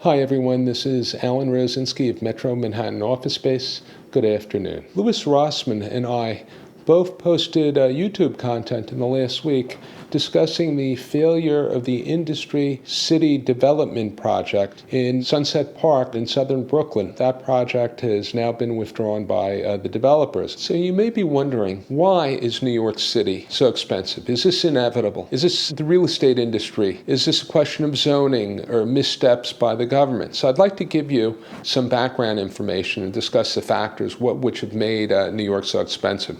Hi everyone, this is Alan Rosinski of Metro Manhattan Office Space. Good afternoon. Louis Rossman and I both posted YouTube content in the last week discussing the failure of the Industry City Development Project in Sunset Park in southern Brooklyn. That project has now been withdrawn by the developers. So you may be wondering, why is New York City so expensive? Is this inevitable? Is this the real estate industry? Is this a question of zoning or missteps by the government? So I'd like to give you some background information and discuss the factors which have made New York so expensive.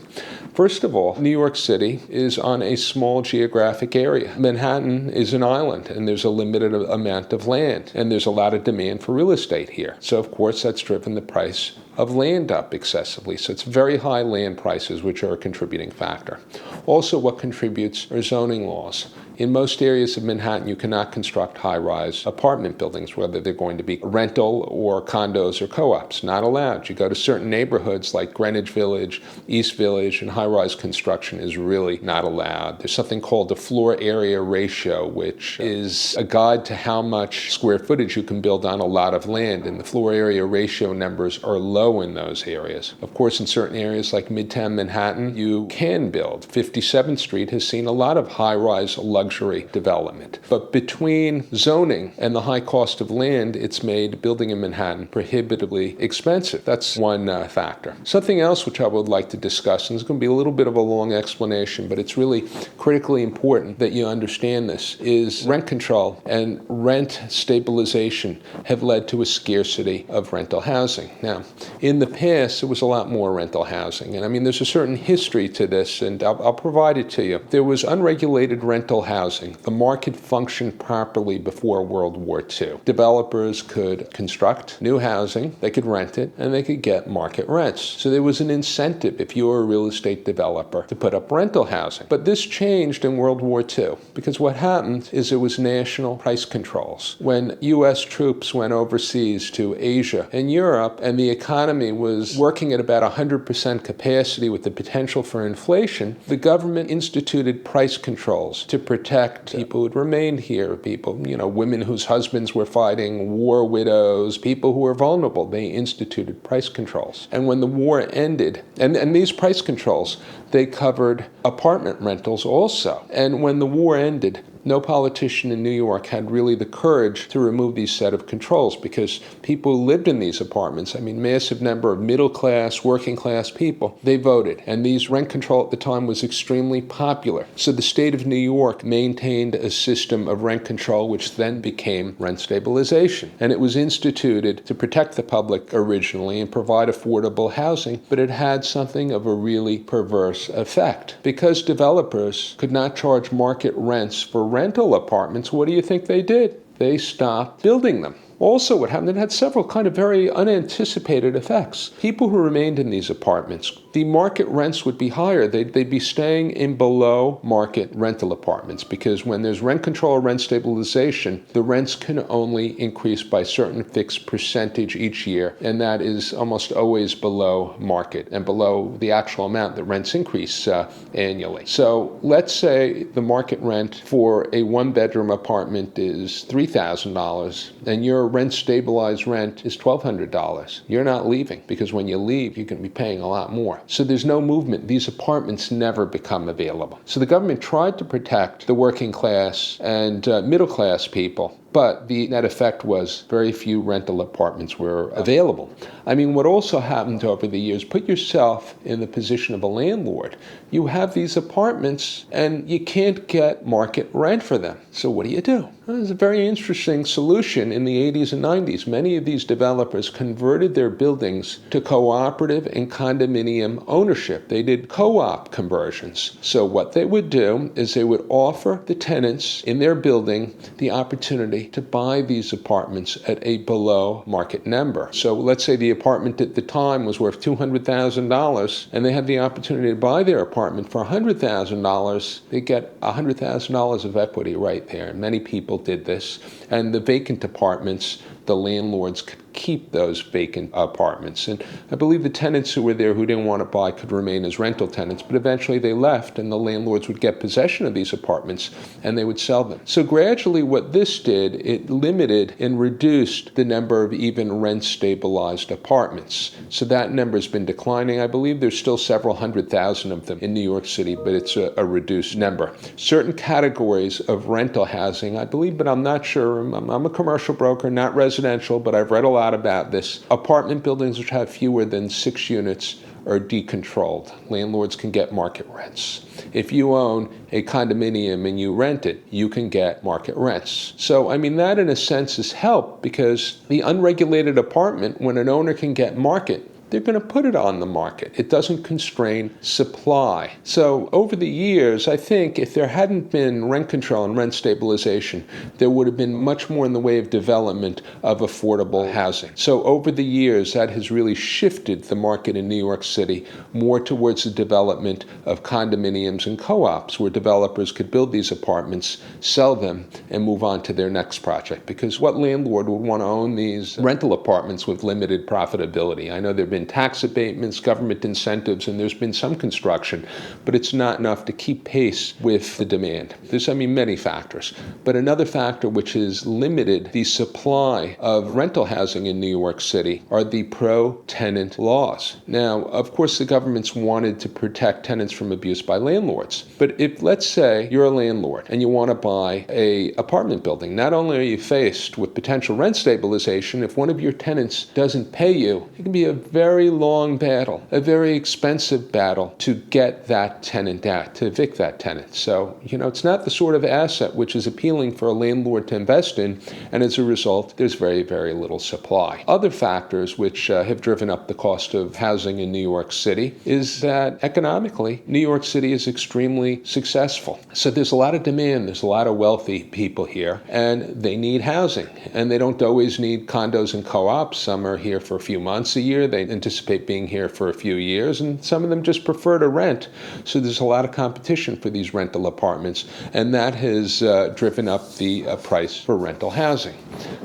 First of all, New York City is on a small geographic area. Manhattan is an island, and there's a limited amount of land, and there's a lot of demand for real estate here. So, of course, that's driven the price of land up excessively. So it's very high land prices, which are a contributing factor. Also, what contributes are zoning laws. In most areas of Manhattan, you cannot construct high-rise apartment buildings, whether they're going to be rental or condos or co-ops. Not allowed. You go to certain neighborhoods like Greenwich Village, East Village, and high-rise construction is really not allowed. There's something called the floor area ratio, which is a guide to how much square footage you can build on a lot of land, and the floor area ratio numbers are low in those areas. Of course, in certain areas like Midtown Manhattan, you can build. 57th Street has seen a lot of high-rise luxury development. But between zoning and the high cost of land, it's made building in Manhattan prohibitively expensive. That's one factor. Something else which I would like to discuss, and it's going to be a little bit of a long explanation, but it's really critically important that you understand this, is rent control and rent stabilization have led to a scarcity of rental housing. Now, in the past, there was a lot more rental housing. And I mean, there's a certain history to this, and I'll provide it to you. There was unregulated rental housing. The market functioned properly before World War II. Developers could construct new housing, they could rent it, and they could get market rents. So there was an incentive, if you were a real estate developer, to put up rental housing. But this changed in World War II, because what happened is there was national price controls. When U.S. troops went overseas to Asia and Europe, and the economy was working at about 100% capacity with the potential for inflation, the government instituted price controls to protect people who'd remained here, people, women whose husbands were fighting, war widows, people who were vulnerable. They instituted price controls. And when the war ended, and these price controls, they covered apartment rentals also. And when the war ended, no politician in New York had really the courage to remove these set of controls, because people who lived in these apartments, massive number of middle-class, working-class people, they voted. And these rent control at the time was extremely popular. So the state of New York maintained a system of rent control, which then became rent stabilization. And it was instituted to protect the public originally and provide affordable housing, but it had something of a really perverse effect. Because developers could not charge market rents for rental apartments, what do you think they did? They stopped building them. Also, what happened, it had several kind of very unanticipated effects. People who remained in these apartments, the market rents would be higher. They'd be staying in below market rental apartments, because when there's rent control or rent stabilization, the rents can only increase by a certain fixed percentage each year, and that is almost always below market and below the actual amount that rents increase annually. So let's say the market rent for a one-bedroom apartment is $3,000, and your rent stabilized rent is $1,200. You're not leaving, because when you leave, you're going to be paying a lot more. So there's no movement. These apartments never become available. So the government tried to protect the working class and middle class people, but the net effect was very few rental apartments were available. What also happened over the years, put yourself in the position of a landlord. You have these apartments and you can't get market rent for them. So what do? There's a very interesting solution in the 80s and 90s. Many of these developers converted their buildings to cooperative and condominium ownership. They did co-op conversions. So what they would do is they would offer the tenants in their building the opportunity to buy these apartments at a below market number. So let's say the apartment at the time was worth $200,000, and they had the opportunity to buy their apartment for $100,000. They get $100,000 of equity right there. And many people did this. And the vacant apartments, the landlords keep those vacant apartments. And I believe the tenants who were there who didn't want to buy could remain as rental tenants, but eventually they left and the landlords would get possession of these apartments and they would sell them. So gradually what this did, it limited and reduced the number of even rent-stabilized apartments. So that number has been declining. I believe there's still several 100,000 of them in New York City, but it's a reduced number. Certain categories of rental housing, I believe, but I'm not sure. I'm a commercial broker, not residential, but I've read a lot about this. Apartment buildings which have fewer than 6 units are decontrolled. Landlords can get market rents. If you own a condominium and you rent it, you can get market rents. So, I mean, that in a sense is help, because the unregulated apartment, when an owner can get market, they're going to put it on the market. It doesn't constrain supply. So over the years, I think if there hadn't been rent control and rent stabilization, there would have been much more in the way of development of affordable housing. So over the years, that has really shifted the market in New York City more towards the development of condominiums and co-ops, where developers could build these apartments, sell them, and move on to their next project. Because what landlord would want to own these rental apartments with limited profitability? I know there have been tax abatements, government incentives, and there's been some construction, but it's not enough to keep pace with the demand. There's, many factors. But another factor which has limited the supply of rental housing in New York City are the pro-tenant laws. Now, of course, the government's wanted to protect tenants from abuse by landlords. But if, let's say, you're a landlord and you want to buy an apartment building, not only are you faced with potential rent stabilization, if one of your tenants doesn't pay you, it can be a very long battle, a very expensive battle to get that tenant out, to evict that tenant. So, it's not the sort of asset which is appealing for a landlord to invest in, and as a result, there's very, very little supply. Other factors which have driven up the cost of housing in New York City is that economically, New York City is extremely successful. So there's a lot of demand, there's a lot of wealthy people here, and they need housing. And they don't always need condos and co-ops. Some are here for a few months a year. They anticipate being here for a few years, and some of them just prefer to rent. So there's a lot of competition for these rental apartments, and that has driven up the price for rental housing.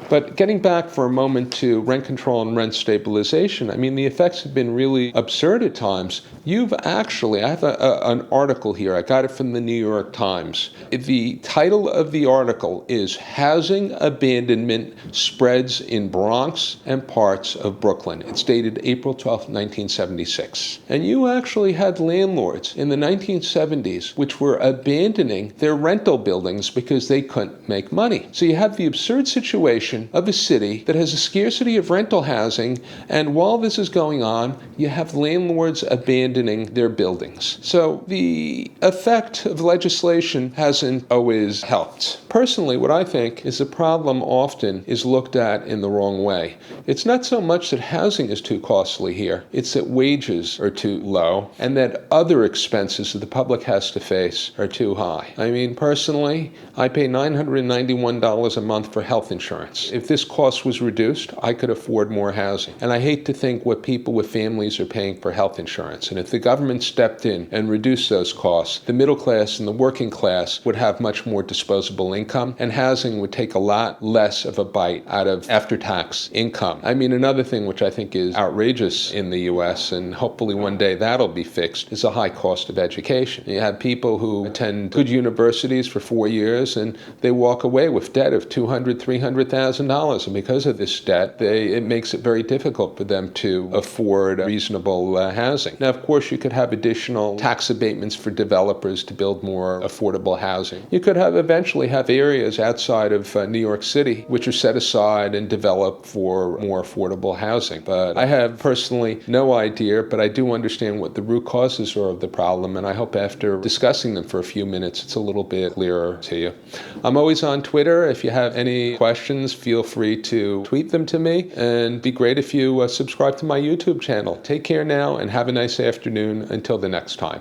But getting back for a moment to rent control and rent stabilization, the effects have been really absurd at times. I have an article here. I got it from the New York Times. The title of the article is "Housing Abandonment Spreads in Bronx and Parts of Brooklyn." It's dated April 12, 1976. And you actually had landlords in the 1970s which were abandoning their rental buildings because they couldn't make money. So you have the absurd situation of a city that has a scarcity of rental housing, and while this is going on, you have landlords abandoning their buildings. So the effect of legislation hasn't always helped. Personally, what I think is the problem often is looked at in the wrong way. It's not so much that housing is too costly here, it's that wages are too low and that other expenses that the public has to face are too high. Personally, I pay $991 a month for health insurance. If this cost was reduced, I could afford more housing. And I hate to think what people with families are paying for health insurance. And if the government stepped in and reduced those costs, the middle class and the working class would have much more disposable income, and housing would take a lot less of a bite out of after-tax income. Another thing which I think is outrageous in the U.S., and hopefully one day that'll be fixed, is the high cost of education. You have people who attend good universities for 4 years and they walk away with debt of $200,000, $300,000. And because of this debt, it makes it very difficult for them to afford reasonable housing. Now, of course, you could have additional tax abatements for developers to build more affordable housing. You could eventually have areas outside of New York City which are set aside and developed for more affordable housing. But I have personally no idea, but I do understand what the root causes are of the problem, and I hope after discussing them for a few minutes, it's a little bit clearer to you. I'm always on Twitter. If you have any questions, feel free to tweet them to me, and it'd be great if you subscribe to my YouTube channel. Take care now, and have a nice afternoon until the next time.